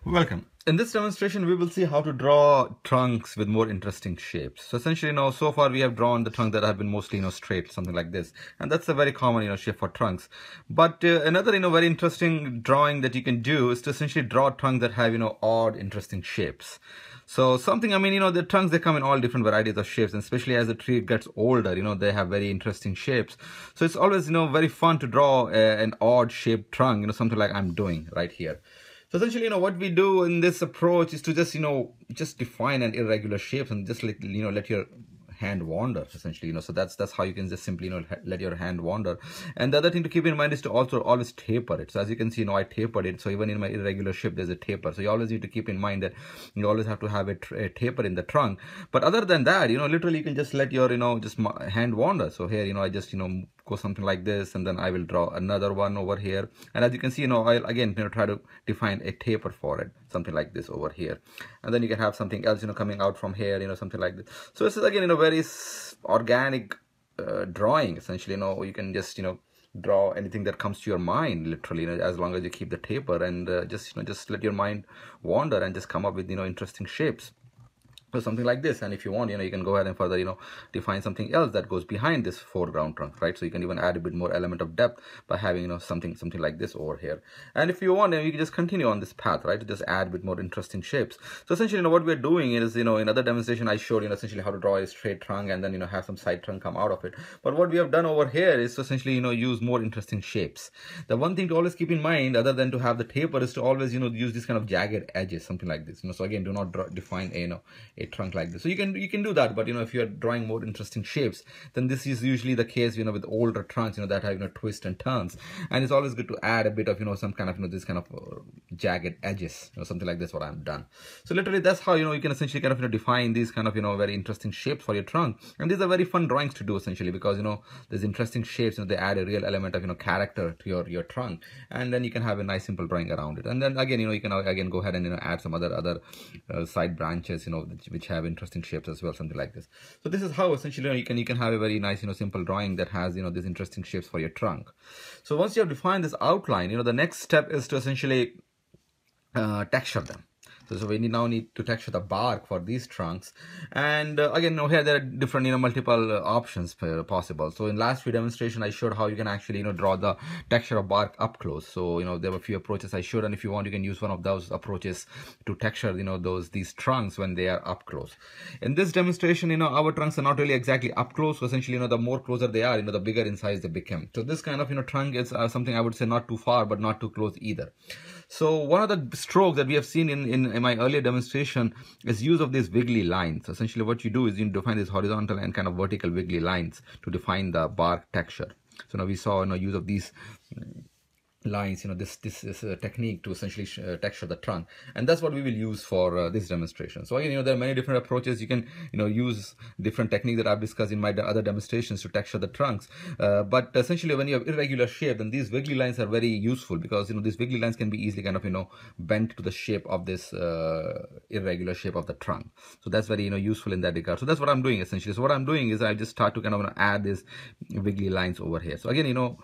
Welcome. In this demonstration, we will see how to draw trunks with more interesting shapes. So essentially, so far we have drawn the trunk that have been mostly, straight, something like this. And that's a very common, shape for trunks. But another, very interesting drawing that you can do is to essentially draw trunks that have, odd, interesting shapes. So something, the trunks, they come in all different varieties of shapes, and especially as the tree gets older, they have very interesting shapes. So it's always, very fun to draw an odd shaped trunk, something like I'm doing right here. So essentially, what we do in this approach is to just define an irregular shape and just let your hand wander, essentially, so that's how you can just simply let your hand wander. And the other thing to keep in mind is to also always taper it. So as you can see, I tapered it, so even in my irregular shape there's a taper. So you always need to keep in mind that you always have to have a taper in the trunk. But other than that, literally you can just let your just hand wander. So here, I just go something like this, and then I will draw another one over here. And as you can see, I'll again try to define a taper for it, something like this over here. And then you can have something else coming out from here, something like this. So this is again very organic drawing. Essentially, you can just draw anything that comes to your mind, literally, as long as you keep the taper and just let your mind wander and just come up with interesting shapes. So something like this. And if you want, you can go ahead and further define something else that goes behind this foreground trunk, right? So you can even add a bit more element of depth by having something like this over here. And if you want, you can just continue on this path, right, to just add a bit more interesting shapes. So essentially, what we're doing is, in other demonstration I showed essentially how to draw a straight trunk and then have some side trunk come out of it. But what we have done over here is to essentially use more interesting shapes. The one thing to always keep in mind, other than to have the taper, is to always use this kind of jagged edges, something like this. So again, do not define a trunk like this. So you can do that, but if you're drawing more interesting shapes, then this is usually the case with older trunks that have twists and turns. And it's always good to add a bit of some kind of this kind of jagged edges, something like this, what I'm done. So literally that's how you can essentially kind of define these kind of very interesting shapes for your trunk. And these are very fun drawings to do, essentially, because there's interesting shapes, they add a real element of character to your trunk, and then you can have a nice simple drawing around it. And then again, you can again go ahead and add some other side branches which have interesting shapes as well, something like this. So this is how essentially you can have a very nice simple drawing that has these interesting shapes for your trunk. So once you have defined this outline, the next step is to essentially texture them. So we now need to texture the bark for these trunks. And again, here there are different, multiple options possible. So in last few demonstration, I showed how you can actually, draw the texture of bark up close. So, there were a few approaches I showed, and if you want, you can use one of those approaches to texture, these trunks when they are up close. In this demonstration, our trunks are not really exactly up close. So essentially, the more closer they are, the bigger in size they become. So this kind of, trunk is something I would say not too far, but not too close either. So one of the strokes that we have seen in my earlier demonstration is use of these wiggly lines. So essentially what you do is you define these horizontal and kind of vertical wiggly lines to define the bark texture. So now we saw use of these lines, this is a technique to essentially texture the trunk, and that's what we will use for this demonstration. So again, there are many different approaches. You can use different techniques that I've discussed in my other demonstrations to texture the trunks, but essentially when you have irregular shape, then these wiggly lines are very useful, because these wiggly lines can be easily kind of bent to the shape of this irregular shape of the trunk. So that's very useful in that regard. So that's what I'm doing essentially. So what I'm doing is I just start to kind of add these wiggly lines over here. So again,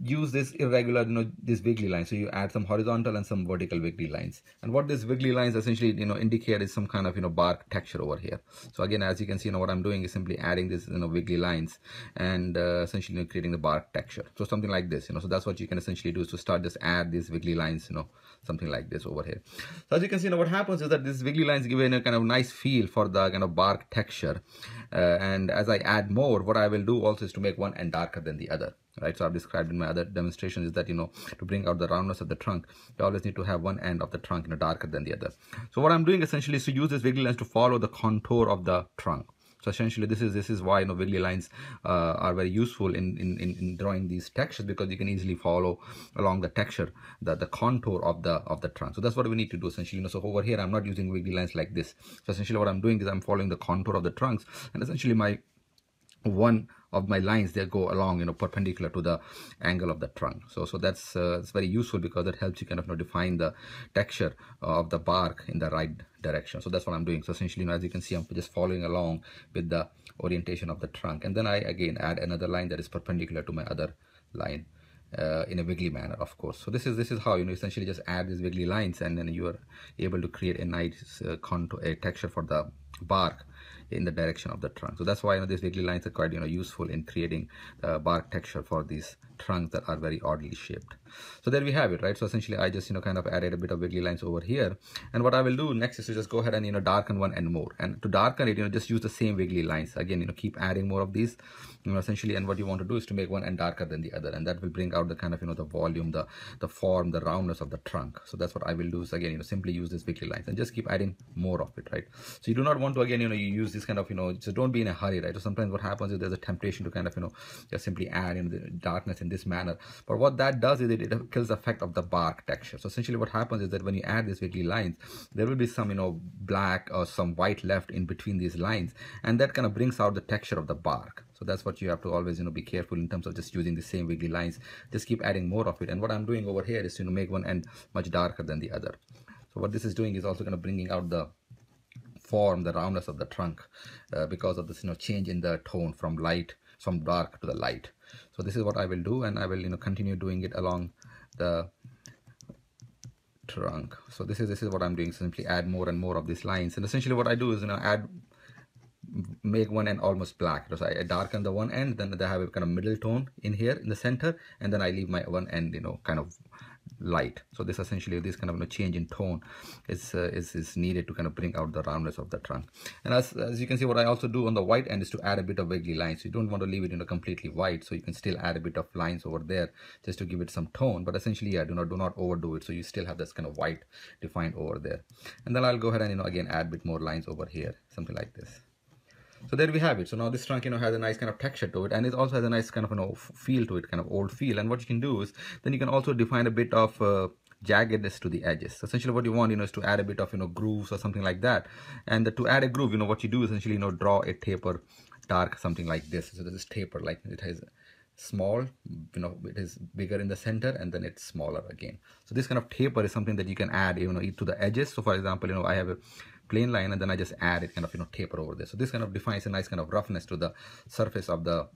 use this irregular, this wiggly line. So you add some horizontal and some vertical wiggly lines. And what these wiggly lines essentially, indicate is some kind of, bark texture over here. So again, as you can see, what I'm doing is simply adding this, wiggly lines and essentially creating the bark texture. So something like this, so that's what you can essentially do, is to start just add these wiggly lines, something like this over here. So as you can see, what happens is that these wiggly lines give a kind of nice feel for the kind of bark texture. And as I add more, what I will do also is to make one end darker than the other. Right, so I've described in my other demonstrations is that to bring out the roundness of the trunk, you always need to have one end of the trunk darker than the other. So what I'm doing essentially is to use this wiggly lines to follow the contour of the trunk. So essentially this is why wiggly lines are very useful in drawing these textures, because you can easily follow along the texture, the contour of the trunk. So that's what we need to do essentially. So over here I'm not using wiggly lines like this. So essentially what I'm doing is I'm following the contour of the trunks, and essentially one of my lines, they go along perpendicular to the angle of the trunk. So that's it's very useful, because it helps you kind of define the texture of the bark in the right direction. So that's what I'm doing. So essentially, as you can see, I'm just following along with the orientation of the trunk, and then I again add another line that is perpendicular to my other line. in a wiggly manner, of course. So this is how, essentially just add these wiggly lines, and then you are able to create a nice contour, a texture for the bark in the direction of the trunk. So that's why these wiggly lines are quite useful in creating bark texture for these trunks that are very oddly shaped. So there we have it, right? So essentially I just kind of added a bit of wiggly lines over here, and what I will do next is to just go ahead and darken one end more. And to darken it, just use the same wiggly lines again, keep adding more of these, essentially. And what you want to do is to make one end darker than the other, and that will bring out the kind of the volume, the form, the roundness of the trunk. So that's what I will do, is again simply use these wiggly lines and just keep adding more of it, right? So you do not want to again you use this kind of just don't be in a hurry, right? So sometimes what happens is there's a temptation to kind of just simply add the darkness in this manner, but what that does is it kills the effect of the bark texture. So essentially what happens is that when you add these wiggly lines, there will be some black or some white left in between these lines, and that kind of brings out the texture of the bark. So that's what you have to always be careful in terms of just using the same wiggly lines. Just keep adding more of it. And what I'm doing over here is to make one end much darker than the other. So what this is doing is also kind of bringing out the form, the roundness of the trunk, because of this change in the tone from dark to the light. So this is what I will do, and I will continue doing it along the trunk. So this is what I'm doing. Simply add more and more of these lines, and essentially what I do is make one end almost black. So I darken the one end, then they have a kind of middle tone in here in the center, and then I leave my one end kind of light. So this essentially, this kind of change in tone is needed to kind of bring out the roundness of the trunk. And as you can see, what I also do on the white end is to add a bit of wiggly lines. So you don't want to leave it completely white, so you can still add a bit of lines over there just to give it some tone, but essentially, yeah, do not overdo it, so you still have this kind of white defined over there. And then I'll go ahead and again add a bit more lines over here, something like this. So there we have it. So now this trunk has a nice kind of texture to it, and it also has a nice kind of feel to it, kind of old feel. And what you can do is then you can also define a bit of jaggedness to the edges. So essentially what you want is to add a bit of grooves or something like that. And to add a groove, what you do is essentially draw a taper dark, something like this. So this is taper, like it has small, it is bigger in the center, and then it's smaller again. So this kind of taper is something that you can add to the edges. So for example, I have a plain line, and then I just add it kind of taper over there. So this kind of defines a nice kind of roughness to the surface of the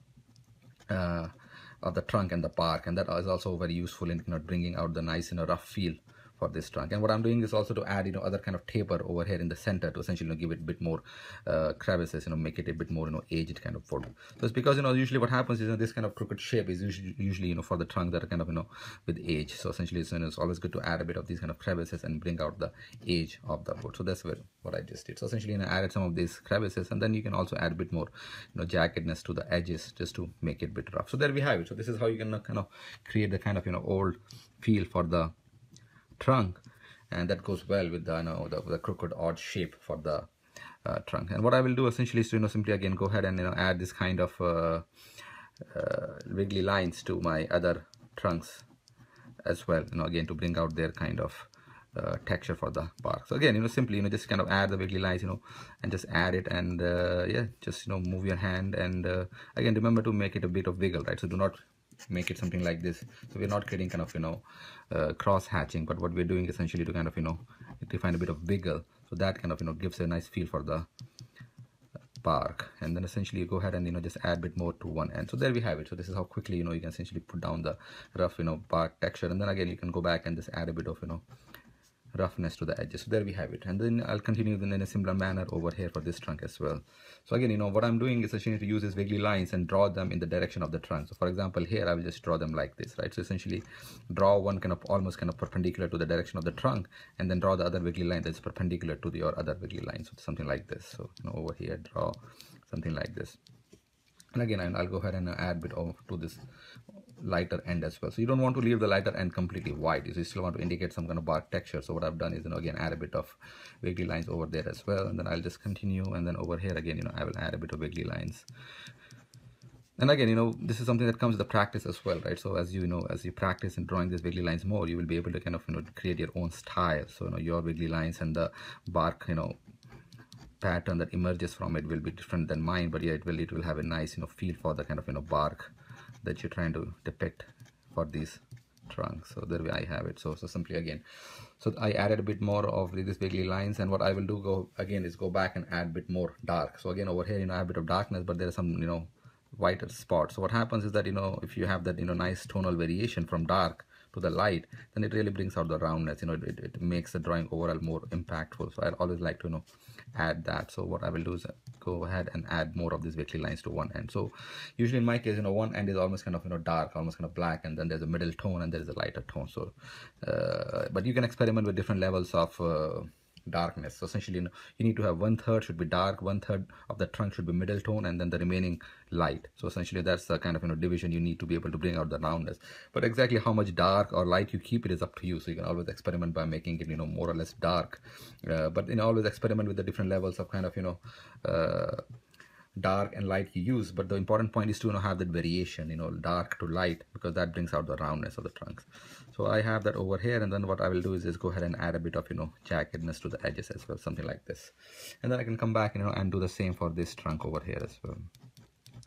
trunk and the bark, and that is also very useful in bringing out the nice rough feel for this trunk. And what I'm doing is also to add other kind of taper over here in the center to essentially give it a bit more crevices, make it a bit more aged kind of photo. So it's because usually what happens is this kind of crooked shape is usually for the trunk that are kind of with age. So essentially it's always good to add a bit of these kind of crevices and bring out the age of the wood. So that's what I just did. So essentially I added some of these crevices, and then you can also add a bit more jaggedness to the edges just to make it a bit rough. So there we have it. So this is how you can kind of create the kind of old feel for the trunk, and that goes well with the crooked odd shape for the trunk. And what I will do essentially is to simply again go ahead and add this kind of wiggly lines to my other trunks as well, again to bring out their kind of texture for the bark. So again simply just kind of add the wiggly lines and just add it, and yeah, just move your hand, and again remember to make it a bit of wiggle, right? So do not make it something like this. So we're not creating kind of cross hatching, but what we're doing essentially to kind of define a bit of wiggle, so that kind of gives a nice feel for the bark. And then essentially you go ahead and just add a bit more to one end. So there we have it. So this is how quickly you can essentially put down the rough bark texture, and then again you can go back and just add a bit of roughness to the edges. So there we have it. And then I'll continue then in a similar manner over here for this trunk as well. So again what I'm doing is essentially to use these wiggly lines and draw them in the direction of the trunk. So for example here I will just draw them like this, right? So essentially draw one kind of almost kind of perpendicular to the direction of the trunk, and then draw the other wiggly line that's perpendicular to your other wiggly line. So something like this. So over here draw something like this. And again I'll go ahead and add a bit of to this lighter end as well. So you don't want to leave the lighter end completely white. You still want to indicate some kind of bark texture. So what I've done is again add a bit of wiggly lines over there as well, and then I'll just continue, and then over here again I will add a bit of wiggly lines. And again this is something that comes with the practice as well, right? So as you practice in drawing these wiggly lines more, you will be able to kind of create your own style. So your wiggly lines and the bark pattern that emerges from it will be different than mine, but yeah, it will have a nice feel for the kind of bark that you're trying to depict for these trunks. So there I have it. So simply again, so I added a bit more of these wiggly lines, and what I will do is go back and add a bit more dark. So again over here I have a bit of darkness, but there are some whiter spot. So what happens is that, if you have that, nice tonal variation from dark to the light, then it really brings out the roundness. It makes the drawing overall more impactful. So I always like to, add that. So what I will do is go ahead and add more of these wiggly lines to one end. So usually in my case, one end is almost kind of, dark, almost kind of black, and then there's a middle tone and there is a lighter tone. So, but you can experiment with different levels of darkness. So essentially, you need to have 1/3 should be dark, 1/3 of the trunk should be middle tone, and then the remaining light. So essentially, that's the kind of division you need to be able to bring out the roundness. But exactly how much dark or light you keep it is up to you. So you can always experiment by making it more or less dark, but always experiment with the different levels of kind of dark and light you use. But the important point is to have that variation, dark to light, because that brings out the roundness of the trunks. So I have that over here, and then what I will do is just go ahead and add a bit of jaggedness to the edges as well, something like this. And then I can come back and do the same for this trunk over here as well.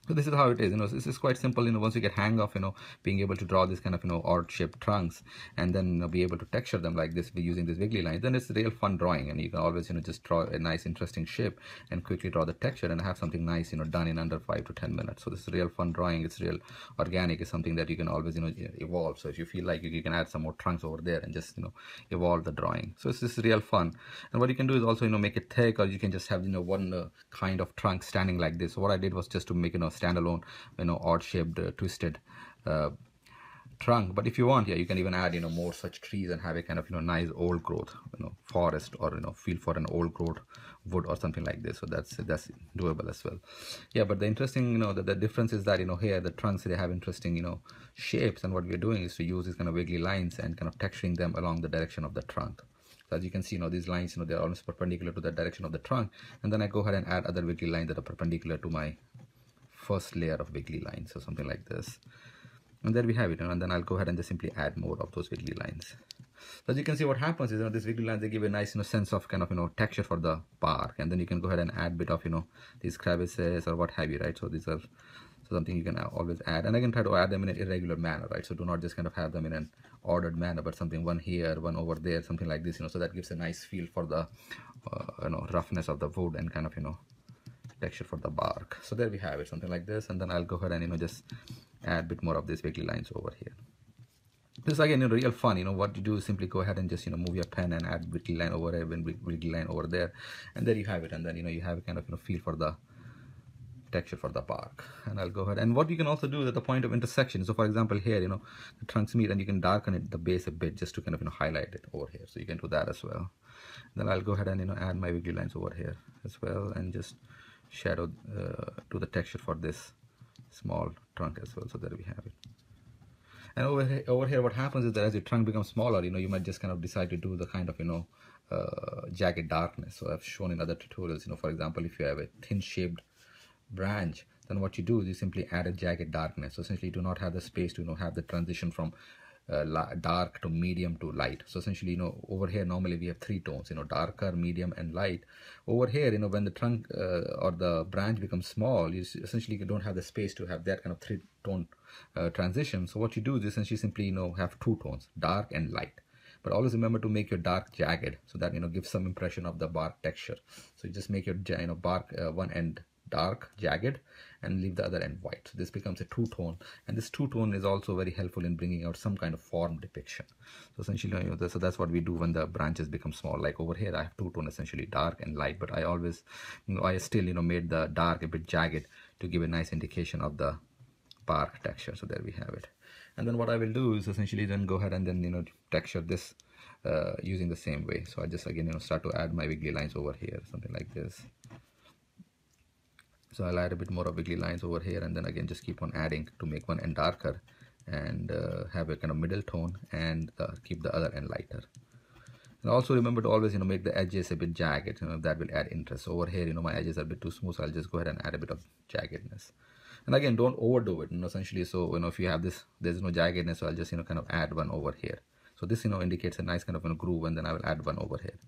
So this is how it is. This is quite simple. Once you get hang of being able to draw this kind of odd shaped trunks, and then be able to texture them like this using this wiggly line, then it's a real fun drawing. And you can always just draw a nice interesting shape and quickly draw the texture and have something nice done in under 5 to 10 minutes. So this is real fun drawing. It's real organic. It's something that you can always evolve. So if you feel like you can add some more trunks over there and just evolve the drawing. So it's just real fun. And what you can do is also make it thick, or you can just have one kind of trunk standing like this. So what I did was just to make standalone odd shaped twisted trunk. But if you want, you can even add more such trees and have a kind of nice old growth forest, or feel for an old growth wood or something like this. So that's doable as well. But the interesting the difference is that here the trunks, they have interesting shapes, and what we're doing is to use these kind of wiggly lines and kind of texturing them along the direction of the trunk. So as you can see, these lines, they're almost perpendicular to the direction of the trunk, and then I go ahead and add other wiggly lines that are perpendicular to my first layer of wiggly lines, or something like this. And there we have it. And then I'll go ahead and just simply add more of those wiggly lines. So as you can see, what happens is these wiggly lines, they give a nice sense of kind of texture for the bark, and then you can go ahead and add bit of these crevices or what have you, right? So these are something you can always add, and I can try to add them in an irregular manner, right? So do not just kind of have them in an ordered manner, but something one here, one over there, something like this, so that gives a nice feel for the roughness of the wood and kind of texture for the bark. So there we have it, something like this. And then I'll go ahead and just add a bit more of these wiggly lines over here. This is again real fun. What you do is simply go ahead and just move your pen and add wiggly line over here and wiggly line over there, and there you have it. And then you have a kind of feel for the texture for the bark. And I'll go ahead, and what you can also do is at the point of intersection. So for example here, the trunks meet, and you can darken it the base a bit just to kind of highlight it over here. So you can do that as well. Then I'll go ahead and add my wiggly lines over here as well, and just shadow to the texture for this small trunk as well. So there we have it. And over here what happens is that as your trunk becomes smaller, you might just kind of decide to do the kind of jagged darkness. So I've shown in other tutorials, for example, if you have a thin shaped branch, then what you do is you simply add a jagged darkness. So essentially you do not have the space to have the transition from dark to medium to light. So essentially over here normally we have 3 tones, darker, medium and light. Over here when the trunk or the branch becomes small, you essentially don't have the space to have that kind of 3-tone transition. So what you do is essentially simply have 2 tones, dark and light. But always remember to make your dark jagged, so that gives some impression of the bark texture. So you just make your bark one end dark, jagged, and leave the other end white. So this becomes a 2-tone, and this 2-tone is also very helpful in bringing out some kind of form depiction. So essentially, so that's what we do when the branches become small. Like over here, I have 2-tone, essentially dark and light, but I always, I still, made the dark a bit jagged to give a nice indication of the bark texture. So there we have it. And then what I will do is essentially then go ahead and then, texture this using the same way. So I just again, start to add my wiggly lines over here, something like this. So I'll add a bit more of wiggly lines over here, and then again just keep on adding to make one end darker and have a kind of middle tone, and keep the other end lighter. And also remember to always make the edges a bit jagged. That will add interest. So over here my edges are a bit too smooth, so I'll just go ahead and add a bit of jaggedness. And again, don't overdo it, essentially. So if you have this, there's no jaggedness, so I'll just kind of add one over here. So this indicates a nice kind of groove, and then I will add one over here.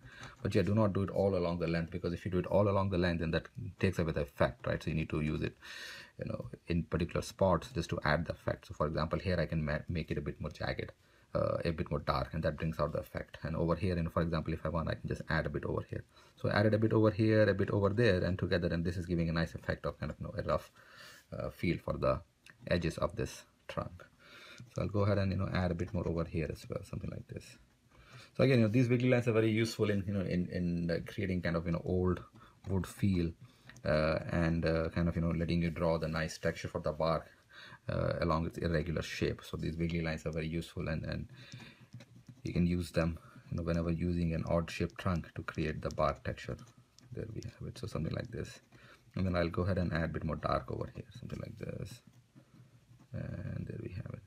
But do not do it all along the length, because if you do it all along the length, then that takes away the effect, right? So you need to use it in particular spots just to add the effect. So for example here I can make it a bit more jagged, a bit more dark, and that brings out the effect. And over here, for example, if I want, I can just add a bit over here. So I added a bit over here, a bit over there, and together, and this is giving a nice effect of kind of a rough feel for the edges of this trunk. So I'll go ahead and add a bit more over here as well, something like this. So again, these wiggly lines are very useful in in creating kind of old wood feel, and kind of letting you draw the nice texture for the bark along with irregular shape. So these wiggly lines are very useful, and you can use them whenever using an odd shaped trunk to create the bark texture. There we have it. So something like this, and then I'll go ahead and add a bit more dark over here, something like this, and there we have it.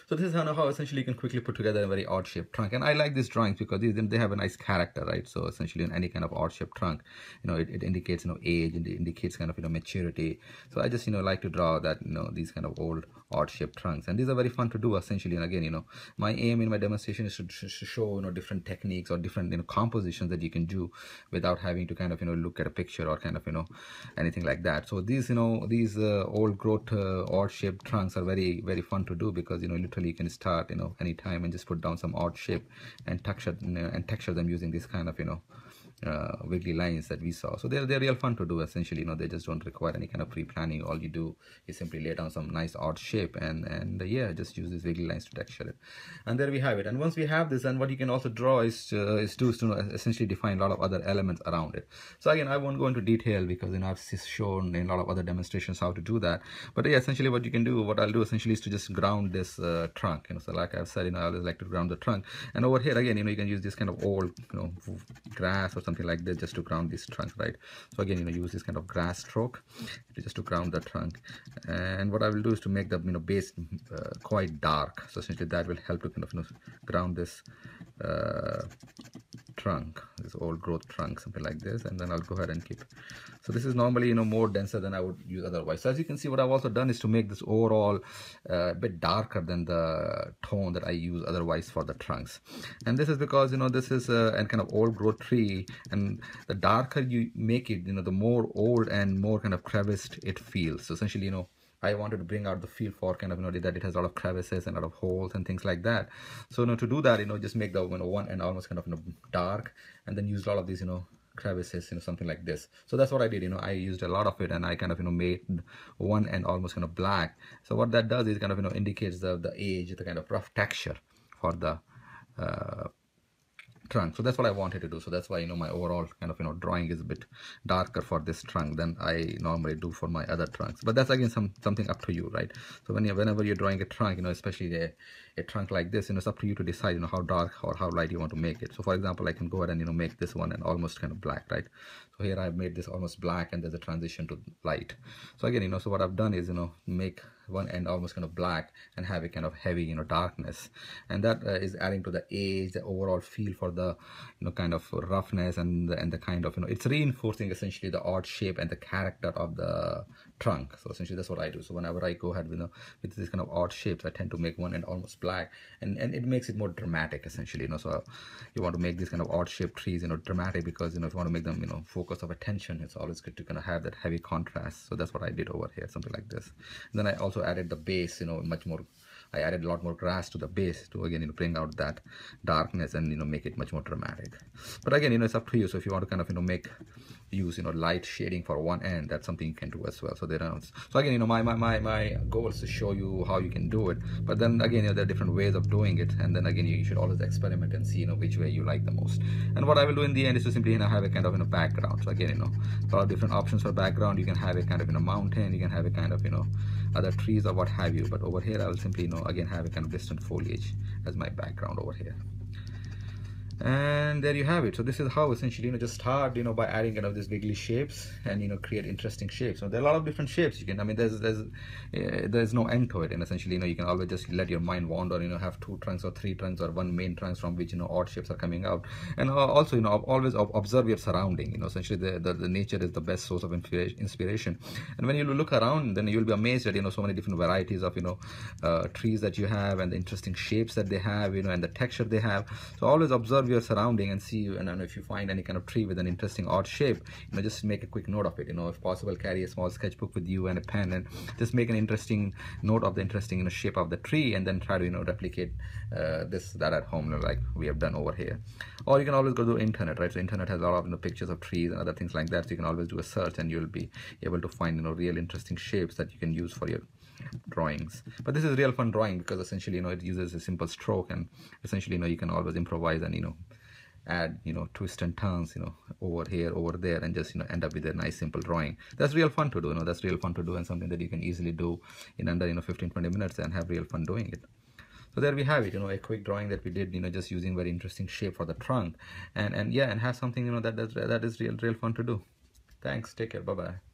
So this is how essentially you can quickly put together a very odd shaped trunk. And I like these drawings because they have a nice character, right? So essentially in any kind of odd shaped trunk, it indicates age, and it indicates kind of maturity. So I just like to draw that these kind of old odd shaped trunks, and these are very fun to do essentially. And again, my aim in my demonstration is to show different techniques or different compositions that you can do without having to kind of look at a picture or kind of anything like that. So these these old growth odd shaped trunks are very, very fun to do because literally you can start anytime and just put down some odd shape and texture them using this kind of wiggly lines that we saw. So they're real fun to do essentially. They just don't require any kind of pre-planning. All you do is simply lay down some nice odd shape and yeah, just use these wiggly lines to texture it. And there we have it. And once we have this, and what you can also draw is to essentially define a lot of other elements around it. So again, I won't go into detail because I've shown in a lot of other demonstrations how to do that. But yeah, essentially what I'll do essentially is to just ground this trunk. So like I've said, I always like to ground the trunk. And over here again, you can use this kind of old grass or something like this just to ground this trunk, right? So again, use this kind of grass stroke just to ground the trunk. And what I will do is to make the base quite dark. So essentially that will help to kind of ground this trunk, this old growth trunk, something like this. And then I'll go ahead and keep. So this is normally more denser than I would use otherwise. So as you can see, what I've also done is to make this overall a bit darker than the tone that I use otherwise for the trunks. And this is because this is a kind of old growth tree, and the darker you make it, the more old and more kind of creviced it feels. So essentially, I wanted to bring out the feel for kind of that it has a lot of crevices and a lot of holes and things like that. So to do that, just make the one end almost kind of dark, and then use a lot of these crevices, something like this. So that's what I did. I used a lot of it, and I kind of made one end almost kind of black. So what that does is kind of indicates the age, the kind of rough texture for the trunk. So that's what I wanted to do. So that's why my overall kind of drawing is a bit darker for this trunk than I normally do for my other trunks. But that's again something up to you, right? So whenever you're drawing a trunk, especially a trunk like this, it's up to you to decide how dark or how light you want to make it. So for example, I can go ahead and make this one and almost kind of black, right? So here I've made this almost black, and there's a transition to light. So again, so what I've done is make one end almost kind of black and have a kind of heavy darkness, and that is adding to the age, the overall feel for the kind of roughness and the kind of it's reinforcing essentially the odd shape and the character of the trunk. So essentially that's what I do. So whenever I go ahead with this kind of odd shapes, I tend to make one end almost black, and it makes it more dramatic essentially. So you want to make these kind of odd shaped trees dramatic because if you want to make them focus of attention, it's always good to kind of have that heavy contrast. So that's what I did over here, something like this. And then I also added the base, much more. I added a lot more grass to the base to again bring out that darkness and make it much more dramatic. But again, it's up to you. So if you want to kind of use light shading for one end, that's something you can do as well. So again, my goal is to show you how you can do it. But then again, there are different ways of doing it, and then again you should always experiment and see which way you like the most. And what I will do in the end is to simply have a kind of background. So again, a lot of different options for background. You can have a kind of mountain, you can have a kind of other trees or what have you. But over here I will simply again have a kind of distant foliage as my background over here. And there you have it. So this is how essentially just start by adding these wiggly shapes and create interesting shapes. So there are a lot of different shapes you can, there's no end to it, and essentially you can always just let your mind wander, have 2 trunks or 3 trunks or 1 main trunks from which odd shapes are coming out. And also always observe your surrounding. Essentially the nature is the best source of inspiration. And when you look around, then you'll be amazed at so many different varieties of trees that you have, and the interesting shapes that they have, and the texture they have. So always observe your surrounding and see, and if you find any kind of tree with an interesting odd shape, just make a quick note of it. If possible, carry a small sketchbook with you and a pen, and just make an interesting note of the interesting shape of the tree, and then try to replicate that at home, like we have done over here. Or you can always go to the internet, right? So internet has a lot of pictures of trees and other things like that, so you can always do a search and you'll be able to find real interesting shapes that you can use for your drawings. But this is real fun drawing because essentially it uses a simple stroke, and essentially you can always improvise and add twists and turns over here, over there, and just end up with a nice simple drawing. That's real fun to do. That's real fun to do, and something that you can easily do in under 15-20 minutes and have real fun doing it. So there we have it, a quick drawing that we did, just using very interesting shape for the trunk, and have something that is real fun to do. Thanks, take care, bye bye.